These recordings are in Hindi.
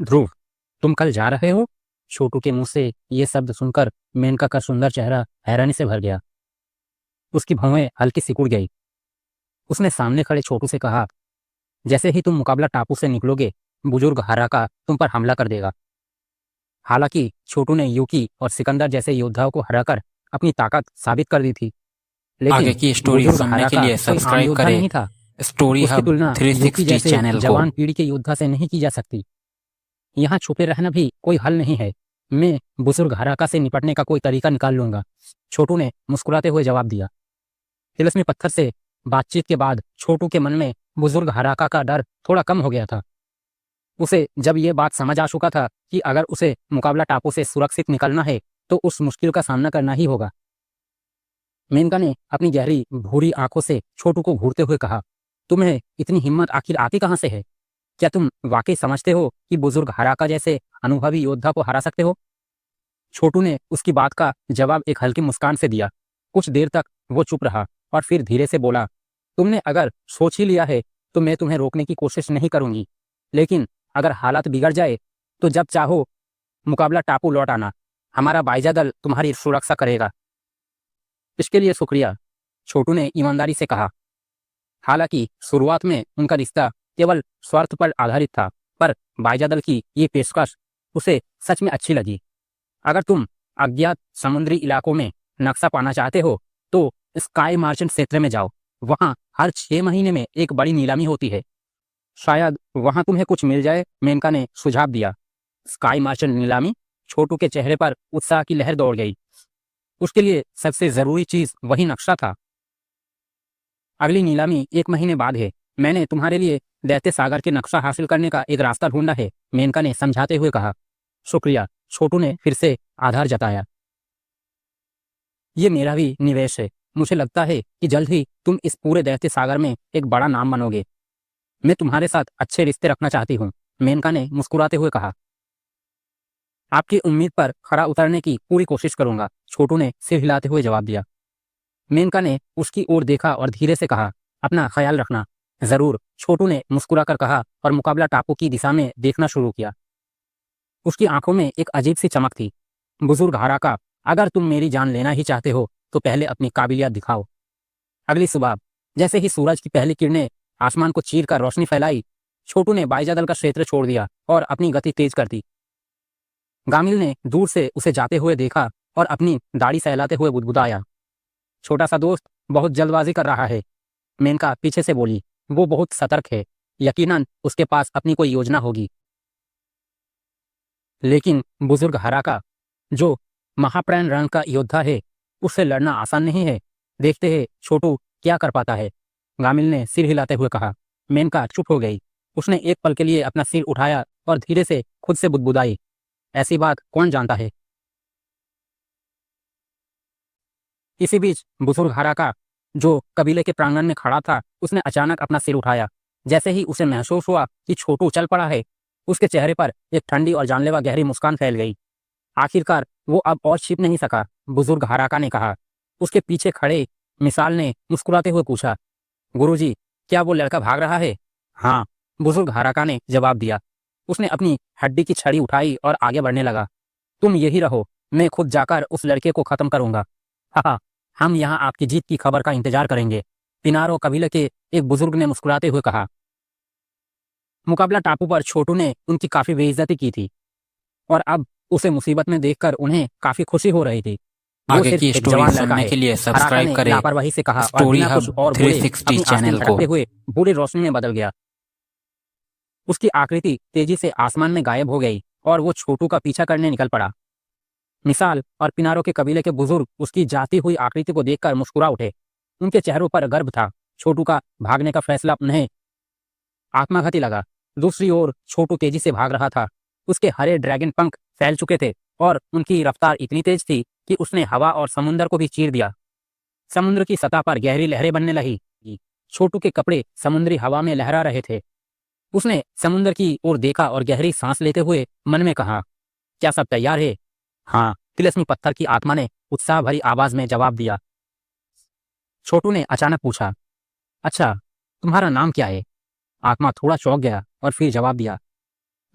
ध्रुव, तुम कल जा रहे हो? छोटू के मुंह से ये शब्द सुनकर मेनका का सुंदर चेहरा हैरानी से भर गया। उसकी भौहें हल्की सिकुड़ गई। उसने सामने खड़े छोटू से कहा, जैसे ही तुम मुकाबला टापू से निकलोगे, बुजुर्ग हराका तुम पर हमला कर देगा। हालांकि छोटू ने यूकी और सिकंदर जैसे योद्धाओं को हराकर अपनी ताकत साबित कर दी थी, आगे लेकिन की स्टोरी बुजुर्ग सुनने के हराका लिए कोई आम सब्सक्राइब योद्धा करें नहीं था। स्टोरी उसकी हब तुलना यूकी 360 जैसे चैनल को। जवान पीढ़ी के योद्धा से नहीं की जा सकती। यहाँ छुपे रहना भी कोई हल नहीं है। मैं बुजुर्ग हराका से निपटने का कोई तरीका निकाल लूंगा, छोटू ने मुस्कुराते हुए जवाब दिया। तिलस्मी पत्थर से बातचीत के बाद छोटू के मन में बुजुर्ग हराका का डर थोड़ा कम हो गया था। उसे जब ये बात समझ आ चुका था कि अगर उसे मुकाबला टापू से सुरक्षित निकलना है तो उस मुश्किल का सामना करना ही होगा। मेनका ने अपनी गहरी भूरी आंखों से छोटू को घूरते हुए कहा, तुम्हें इतनी हिम्मत आखिर आती कहाँ से है? क्या तुम वाकई समझते हो कि बुजुर्ग हराका जैसे अनुभवी योद्धा को हरा सकते हो? छोटू ने उसकी बात का जवाब एक हल्की मुस्कान से दिया। कुछ देर तक वो चुप रहा और फिर धीरे से बोला, तुमने अगर सोच ही लिया है तो मैं तुम्हें रोकने की कोशिश नहीं करूंगी, लेकिन अगर हालात बिगड़ जाए तो जब चाहो मुकाबला टापू लौट आना। हमारा बाइजा दल तुम्हारी सुरक्षा करेगा। इसके लिए शुक्रिया, छोटू ने ईमानदारी से कहा। हालांकि शुरुआत में उनका रिश्ता केवल स्वार्थ पर आधारित था, पर बाइजा दल की ये पेशकश उसे सच में अच्छी लगी। अगर तुम अज्ञात समुद्री इलाकों में नक्शा पाना चाहते हो तो स्काई मार्चेंट क्षेत्र में जाओ। वहां हर 6 महीने में एक बड़ी नीलामी होती है। शायद वहां तुम्हें कुछ मिल जाए, मेनका ने सुझाव दिया। स्काई मार्चेंट नीलामी? छोटू के चेहरे पर उत्साह की लहर दौड़ गई। उसके लिए सबसे जरूरी चीज वही नक्शा था। अगली नीलामी 1 महीने बाद है। मैंने तुम्हारे लिए दैत्य सागर के नक्शा हासिल करने का एक रास्ता ढूंढा है, मेनका ने समझाते हुए कहा। शुक्रिया, छोटू ने फिर से आधार जताया। ये मेरा भी निवेश है। मुझे लगता है कि जल्द ही तुम इस पूरे दैत्य सागर में एक बड़ा नाम बनोगे। मैं तुम्हारे साथ अच्छे रिश्ते रखना चाहती हूँ, मेनका ने मुस्कुराते हुए कहा। आपकी उम्मीद पर खरा उतरने की पूरी कोशिश करूंगा, छोटू ने सिर हिलाते हुए जवाब दिया। मेनका ने उसकी ओर देखा और धीरे से कहा, अपना ख्याल रखना। जरूर, छोटू ने मुस्कुराकर कहा और मुकाबला टापू की दिशा में देखना शुरू किया। उसकी आंखों में एक अजीब सी चमक थी। बुजुर्ग हराका, अगर तुम मेरी जान लेना ही चाहते हो तो पहले अपनी काबिलियत दिखाओ। अगली सुबह जैसे ही सूरज की पहली किरणें आसमान को चीर कर रोशनी फैलाई, छोटू ने बाइजा दल का क्षेत्र छोड़ दिया और अपनी गति तेज कर दी। गामिल ने दूर से उसे जाते हुए देखा और अपनी दाढ़ी सहलाते हुए बुदबुदाया, छोटा सा दोस्त बहुत जल्दबाजी कर रहा है। मेनका पीछे से बोली, वो बहुत सतर्क है, यकीनन उसके पास अपनी कोई योजना होगी। लेकिन बुजुर्ग हराका, जो महाप्राण रंग का योद्धा है, उससे लड़ना आसान नहीं है। देखते हैं छोटू क्या कर पाता है, गामिल ने सिर हिलाते हुए कहा। मेनका चुप हो गई। उसने एक पल के लिए अपना सिर उठाया और धीरे से खुद से बुदबुदाई, ऐसी बात कौन जानता है। इसी बीच बुजुर्ग हराका, जो कबीले के प्रांगण में खड़ा था, उसने अचानक अपना सिर उठाया। जैसे ही उसे महसूस हुआ कि छोटू चल पड़ा है, उसके चेहरे पर एक ठंडी और जानलेवा गहरी मुस्कान फैल गई। आखिरकार वो अब और छिप नहीं सका, बुजुर्ग हराका ने कहा। उसके पीछे खड़े मिसाल ने मुस्कुराते हुए पूछा, गुरुजी, क्या वो लड़का भाग रहा है? हाँ, बुजुर्ग हराका ने जवाब दिया। उसने अपनी हड्डी की छड़ी उठाई और आगे बढ़ने लगा। तुम यही रहो, मैं खुद जाकर उस लड़के को खत्म करूंगा। हाँ, हम यहाँ आपकी जीत की खबर का इंतजार करेंगे, पिनारो कबीले के एक बुजुर्ग ने मुस्कुराते हुए कहा। मुकाबला टापू पर छोटू ने उनकी काफी बेइज्जती की थी और अब उसे मुसीबत में देखकर उन्हें काफी खुशी हो रही थी। वो आगे सिर्फ की एक स्टोरी जवान लड़का सुनने है, के लिए हराका सब्सक्राइब ने करें लापरवाही से कहा और स्टोरी बिना हब कुछ और बोले 360 अपनी आस्तीन चैनल को। झटकते हुए बूढ़ी रोशनी में बदल गया। उसकी आकृति तेजी से आसमान में गायब हो गई और वो छोटू का पीछा करने निकल पड़ा। मिसाल और पिनारो के कबीले के बुजुर्ग उसकी जाती हुई आकृति को देखकर मुस्कुरा उठे। उनके चेहरों पर गर्व था। छोटू का भागने का फैसला उन्हें आत्मघाती लगा। दूसरी ओर छोटू तेजी से भाग रहा था। उसके हरे ड्रैगन पंख फैल चुके थे और उनकी रफ्तार इतनी तेज थी कि उसने हवा और समुद्र को भी चीर दिया। समुद्र की सतह पर गहरी लहरें बनने लगी। छोटू के कपड़े समुद्री हवा में लहरा रहे थे। उसने समुद्र की ओर देखा और गहरी सांस लेते हुए मन में कहा, क्या सब तैयार है? हाँ, तिलस्मी पत्थर की आत्मा ने उत्साह भरी आवाज में जवाब दिया। छोटू ने अचानक पूछा, अच्छा, तुम्हारा नाम क्या है? आत्मा थोड़ा चौंक गया और फिर जवाब दिया,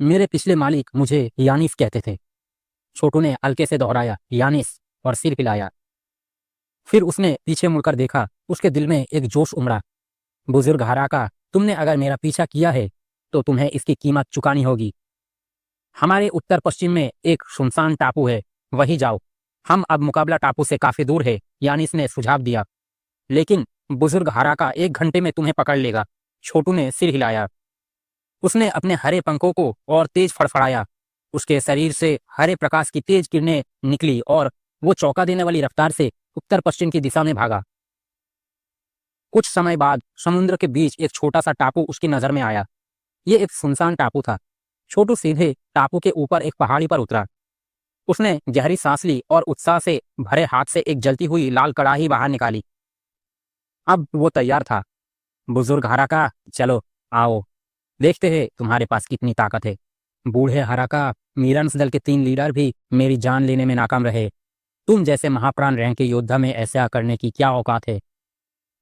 मेरे पिछले मालिक मुझे यानिस कहते थे। छोटू ने हल्के से दोहराया, यानिस, और सिर हिलाया। फिर उसने पीछे मुड़कर देखा। उसके दिल में एक जोश उमड़ा। बुजुर्ग हराका, तुमने अगर मेरा पीछा किया है तो तुम्हें इसकी कीमत चुकानी होगी। हमारे उत्तर पश्चिम में एक सुनसान टापू है, वहीं जाओ। हम अब मुकाबला टापू से काफी दूर है, यानिस ने सुझाव दिया। लेकिन बुजुर्ग हराका 1 घंटे में तुम्हें पकड़ लेगा। छोटू ने सिर हिलाया। उसने अपने हरे पंखों को और तेज फड़फड़ाया। उसके शरीर से हरे प्रकाश की तेज किरणें निकली और वो चौंका देने वाली रफ्तार से उत्तर पश्चिम की दिशा में भागा। कुछ समय बाद समुद्र के बीच एक छोटा सा टापू उसकी नजर में आया। ये एक सुनसान टापू था। छोटू सीधे टापू के ऊपर एक पहाड़ी पर उतरा। उसने गहरी सांस ली और उत्साह से भरे हाथ से एक जलती हुई लाल कड़ाही बाहर निकाली। अब वो तैयार था। बुजुर्ग हराका, चलो आओ, देखते हैं तुम्हारे पास कितनी ताकत है। बूढ़े हराका, मीरन्स दल के 3 लीडर भी मेरी जान लेने में नाकाम रहे। तुम जैसे महाप्राण रैंक के योद्धा में ऐसा करने की क्या औकात है?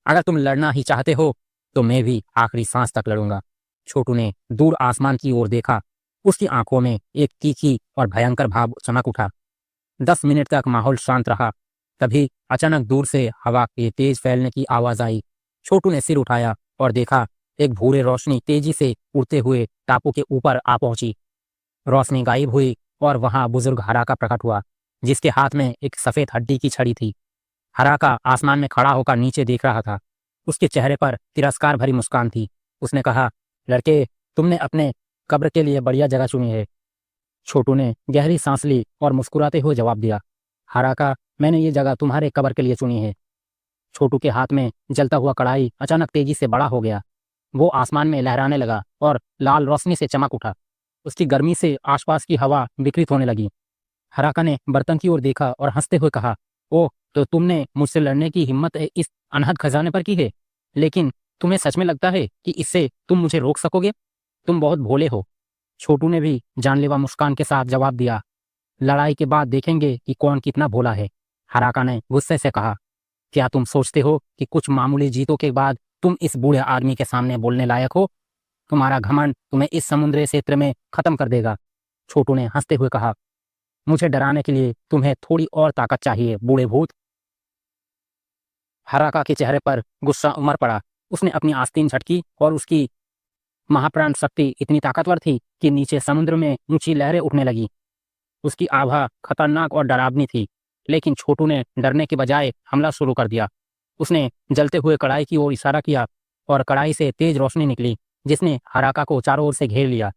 अगर तुम लड़ना ही चाहते हो तो मैं भी आखिरी सांस तक लड़ूंगा। छोटू ने दूर आसमान की ओर देखा। उसकी आंखों में एक तीखी और भयंकर भाव चमक उठा। 10 मिनट तक माहौल शांत रहा। तभी अचानक दूर से हवा के तेज फैलने की आवाज आई। छोटू ने सिर उठाया और देखा, एक भूरे रोशनी तेजी से उड़ते हुए टापू के ऊपर आ पहुंची। रोशनी गायब हुई और वहां बुजुर्ग हराका प्रकट हुआ, जिसके हाथ में एक सफेद हड्डी की छड़ी थी। हराका आसमान में खड़ा होकर नीचे देख रहा था। उसके चेहरे पर तिरस्कार भरी मुस्कान थी। उसने कहा, लड़के, तुमने अपने कब्र के लिए बढ़िया जगह चुनी है। छोटू ने गहरी सांस ली और मुस्कुराते हुए जवाब दिया, हराका, मैंने ये जगह तुम्हारे कब्र के लिए चुनी है। छोटू के हाथ में जलता हुआ कढ़ाई अचानक तेजी से बड़ा हो गया। वो आसमान में लहराने लगा और लाल रोशनी से चमक उठा। उसकी गर्मी से आसपास की हवा विकृत होने लगी। हराका ने बर्तन की ओर देखा और हंसते हुए कहा, ओह, तो तुमने मुझसे लड़ने की हिम्मत इस अनहद खजाने पर की है। लेकिन तुम्हें सच में लगता है कि इससे तुम मुझे रोक सकोगे? तुम बहुत भोले हो। छोटू ने भी जानलेवा मुस्कान के साथ जवाब दिया, लड़ाई के बाद देखेंगे कि कौन कितना भोला है। हराका ने गुस्से से कहा, क्या तुम सोचते हो कि कुछ मामूली जीतों के बाद तुम इस बूढ़े आदमी के सामने बोलने लायक हो? तुम्हारा घमंड तुम्हें इस समुद्री क्षेत्र में खत्म कर देगा। छोटू ने हंसते हुए कहा, मुझे डराने के लिए तुम्हें थोड़ी और ताकत चाहिए, बूढ़े भूत। हराका के चेहरे पर गुस्सा उमड़ पड़ा। उसने अपनी आस्तीन झटकी और उसकी महाप्राण शक्ति इतनी ताकतवर थी कि नीचे समुद्र में ऊंची लहरें उठने लगी। उसकी आभा खतरनाक और डरावनी थी। लेकिन छोटू ने डरने के बजाय हमला शुरू कर दिया। उसने जलते हुए कढ़ाई की ओर इशारा किया और कढ़ाई से तेज रोशनी निकली, जिसने हराका को चारों ओर से घेर लिया।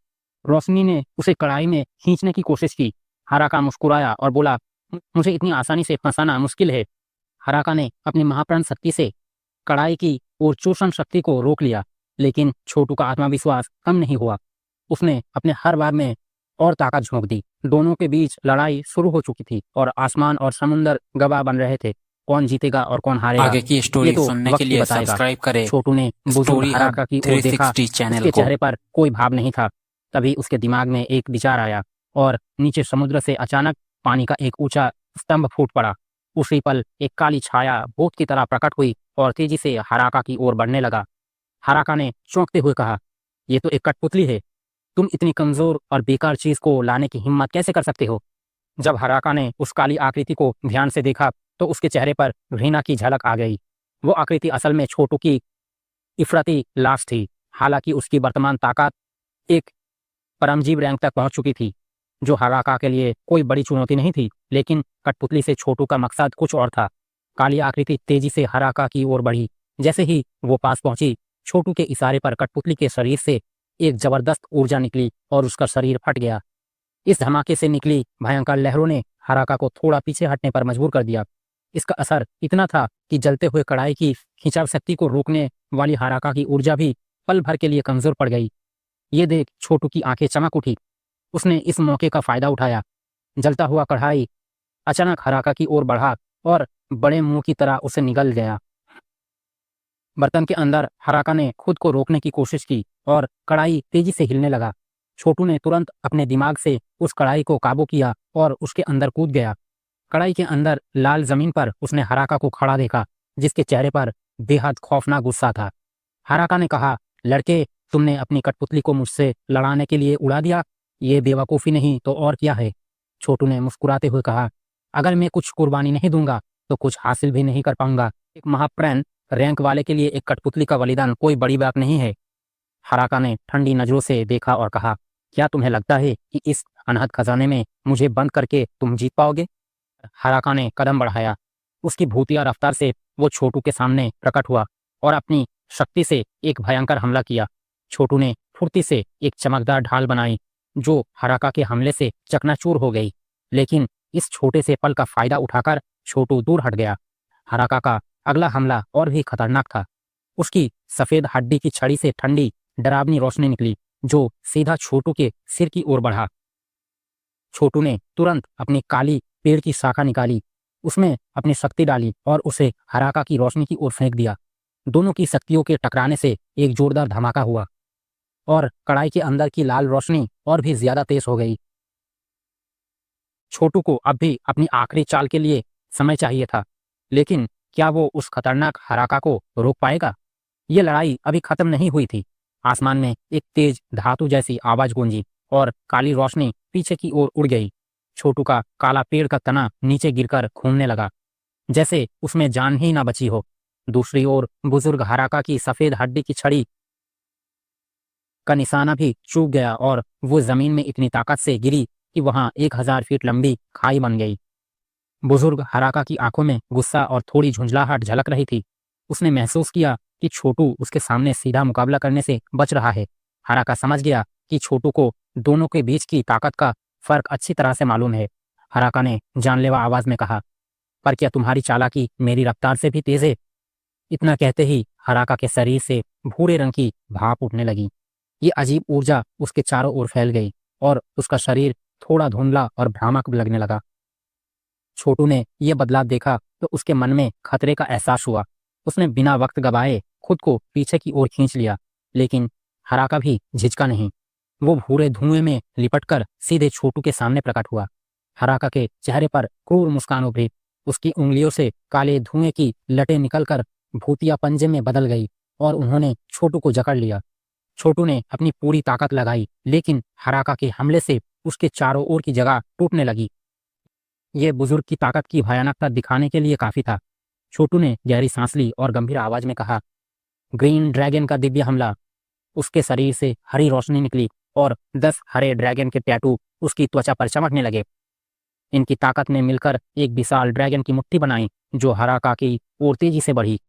रोशनी ने उसे कढ़ाई में खींचने की कोशिश की। हराका मुस्कुराया और बोला, मुझे इतनी आसानी से फंसाना मुश्किल है। हराका ने अपनी महाप्राण शक्ति से कढ़ाई की और चोषण शक्ति को रोक लिया। लेकिन छोटू का आत्मविश्वास कम नहीं हुआ। उसने अपने हर बार में और ताकत झोंक दी। दोनों के बीच लड़ाई शुरू हो चुकी थी और आसमान और समुद्र गवाह बन रहे थे। कौन जीतेगा और कौन हारेगा, आगे की स्टोरी ये तो सुनने वक्त के ही लिए बताएगा। सब्सक्राइब करें छोटू ने बुजुर्ग हराका की ओर देखा। 360 चैनल उसके को। चेहरे पर कोई भाव नहीं था। तभी उसके दिमाग में एक विचार आया और नीचे समुद्र से अचानक पानी का एक ऊंचा स्तंभ फूट पड़ा। उसी पल एक काली छाया भूत की तरह प्रकट हुई और तेजी से हराका की ओर बढ़ने लगा। हराका ने चौंकते हुए कहा, ये तो एक कठपुतली है। तुम इतनी कमजोर और बेकार चीज को लाने की हिम्मत कैसे कर सकते हो? जब हराका ने उस काली आकृति को ध्यान से देखा तो उसके चेहरे पर घृणा की झलक आ गई। वो आकृति असल में छोटू की इफराती लाश थी। हालांकि उसकी वर्तमान ताकत एक परमजीव रैंक तक पहुंच चुकी थी, जो हराका के लिए कोई बड़ी चुनौती नहीं थी। लेकिन कठपुतली से छोटू का मकसद कुछ और था। काली आकृति तेजी से हराका की ओर बढ़ी। जैसे ही वो पास पहुंची, छोटू के इशारे पर कठपुतली के शरीर से एक जबरदस्त ऊर्जा निकली और उसका शरीर फट गया। इस धमाके से निकली भयंकर लहरों ने हराका को थोड़ा पीछे हटने पर मजबूर कर दिया। इसका असर इतना था कि जलते हुए कढ़ाई की खिंचाव शक्ति को रोकने वाली हराका की ऊर्जा भी पल भर के लिए कमजोर पड़ गई। ये देख छोटू की आंखें चमक उठी। उसने इस मौके का फायदा उठाया। जलता हुआ कढ़ाई अचानक हराका की ओर बढ़ा और बड़े मुंह की तरह उसे निगल गया। बर्तन के अंदर हराका ने खुद को रोकने की कोशिश की और कढ़ाई तेजी से हिलने लगा। छोटू ने तुरंत अपने दिमाग से उस कढ़ाई को काबू किया और उसके अंदर कूद गया। कढ़ाई के अंदर लाल जमीन पर उसने हराका को खड़ा देखा, जिसके चेहरे पर बेहद खौफनाक गुस्सा था। हराका ने कहा, लड़के, तुमने अपनी कठपुतली को मुझसे लड़ाने के लिए उड़ा दिया। ये बेवकूफ़ी नहीं तो और क्या है? छोटू ने मुस्कुराते हुए कहा, अगर मैं कुछ कुर्बानी नहीं दूंगा तो कुछ हासिल भी नहीं कर पाऊंगा। एक महाप्राण रैंक वाले के लिए एक कठपुतली का बलिदान कोई बड़ी बात नहीं है। हराका ने ठंडी नजरों से देखा और कहा, क्या तुम्हें लगता है कि इस अनहद खजाने में मुझे बंद करके तुम जीत पाओगे? हराका ने कदम बढ़ाया। उसकी भूतिया रफ्तार से वो छोटू के सामने प्रकट हुआ और अपनी शक्ति से एक भयंकर हमला किया। छोटू ने फुर्ती से एक चमकदार ढाल बनाई जो हराका के हमले से चकनाचूर हो गई, लेकिन इस छोटे से पल का फायदा उठाकर छोटू दूर हट गया। हराका का अगला हमला और भी खतरनाक था। उसकी सफेद हड्डी की छड़ी से ठंडी डरावनी रोशनी निकली जो सीधा छोटू के सिर की ओर बढ़ा। छोटू ने तुरंत अपनी काली पेड़ की शाखा निकाली, उसमें अपनी शक्ति डाली और उसे हराका की रोशनी की ओर फेंक दिया। दोनों की शक्तियों के टकराने से एक जोरदार धमाका हुआ और कड़ाई के अंदर की लाल रोशनी और भी ज्यादा तेज हो गई। छोटू को अब भी अपनी आखिरी चाल के लिए समय चाहिए था, लेकिन क्या वो उस खतरनाक हराका को रोक पाएगा? ये लड़ाई अभी खत्म नहीं हुई थी। आसमान में एक तेज धातु जैसी आवाज गूंजी और काली रोशनी पीछे की ओर उड़ गई। छोटू का काला पेड़ का तना नीचे गिरकर घूमने लगा, जैसे उसमें जान ही ना बची हो। दूसरी ओर बुजुर्ग हराका की सफेद हड्डी की छड़ी का निशाना भी चूक गया और वो जमीन में इतनी ताकत से गिरी कि वहां 1000 फीट लंबी खाई बन गई। बुजुर्ग हराका की आंखों में गुस्सा और थोड़ी झुंझलाहट झलक रही थी। उसने महसूस किया कि छोटू उसके सामने सीधा मुकाबला करने से बच रहा है। हराका समझ गया कि छोटू को दोनों के बीच की ताकत का फर्क अच्छी तरह से मालूम है। हराका ने जानलेवा आवाज में कहा, पर क्या तुम्हारी चालाकी मेरी रफ्तार से भी तेज है? इतना कहते ही हराका के शरीर से भूरे रंग की भाप उठने लगी। ये अजीब ऊर्जा उसके चारों ओर फैल गई और उसका शरीर थोड़ा धुंधला और भ्रामक लगने लगा। छोटू ने यह बदलाव देखा तो उसके मन में खतरे का एहसास हुआ। उसने बिना वक्त गवाए खुद को पीछे की ओर खींच लिया, लेकिन हराका भी झिझका नहीं। वो भूरे धुएं में लिपटकर सीधे छोटू के सामने प्रकट हुआ। हराका के चेहरे पर क्रूर मुस्कान उभरी। उसकी उंगलियों से काले धुएं की लटें निकलकर भूतिया पंजे में बदल गई और उन्होंने छोटू को जकड़ लिया। छोटू ने अपनी पूरी ताकत लगाई, लेकिन हराका के हमले से उसके चारों ओर की जगह टूटने लगी। ये बुजुर्ग की ताकत की भयानकता दिखाने के लिए काफी था। छोटू ने गहरी सांस ली और गंभीर आवाज में कहा, ग्रीन ड्रैगन का दिव्य हमला। उसके शरीर से हरी रोशनी निकली और 10 हरे ड्रैगन के टैटू उसकी त्वचा पर चमकने लगे। इनकी ताकत ने मिलकर एक विशाल ड्रैगन की मुट्ठी बनाई जो हराका की ओर तेजी से बढ़ी।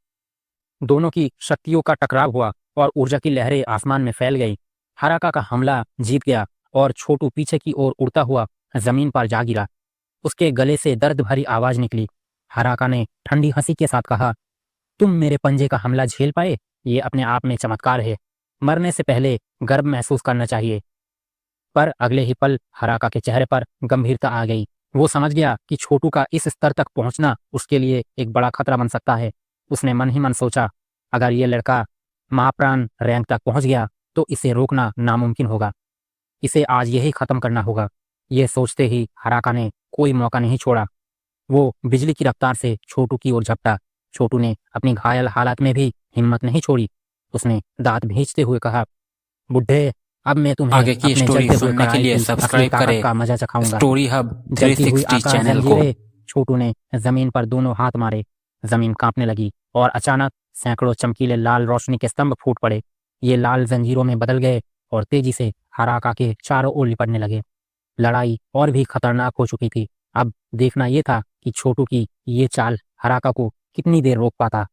दोनों की शक्तियों का टकराव हुआ और ऊर्जा की लहरें आसमान में फैल गई। हराका का हमला जीत गया और छोटू पीछे की ओर उड़ता हुआ जमीन पर जा गिरा। उसके गले से दर्द भरी आवाज निकली। हराका ने ठंडी हंसी के साथ कहा, तुम मेरे पंजे का हमला झेल पाए? ये अपने आप में चमत्कार है। मरने से पहले गर्व महसूस करना चाहिए। पर अगले ही पल हराका के चेहरे पर गंभीरता आ गई। वो समझ गया कि छोटू का इस स्तर तक पहुंचना उसके लिए एक बड़ा खतरा बन सकता है। उसने मन ही मन सोचा, अगर ये लड़का महाप्राण रैंक तक पहुंच गया तो इसे रोकना नामुमकिन होगा। इसे आज यही खत्म करना होगा। यह सोचते ही हराका ने कोई मौका नहीं छोड़ा। वो बिजली की रफ्तार से छोटू की ओर झपटा। छोटू ने अपनी घायल हालत में भी हिम्मत नहीं छोड़ी। उसने दांत भींचते हुए कहा, बुड्ढे, अब मैं तुम्हें आगे की अपने स्टोरी जलते हुए सुनने के कढ़ाई लिए की सब्सक्राइब असली ताकत करें का मजा चखाऊंगा। स्टोरी हब जलती हुई 360 आकाश चैनल को। जंजीरें। छोटू ने जमीन पर दोनों हाथ मारे। जमीन कांपने लगी और अचानक सैकड़ों चमकीले लाल रोशनी के स्तंभ फूट पड़े। ये लाल जंजीरों में बदल गए और तेजी से हराका के चारों ओर लिपटने लगे। लड़ाई और भी खतरनाक हो चुकी थी। अब देखना यह था कि छोटू की ये चाल हराका को कितनी देर रोक पाता।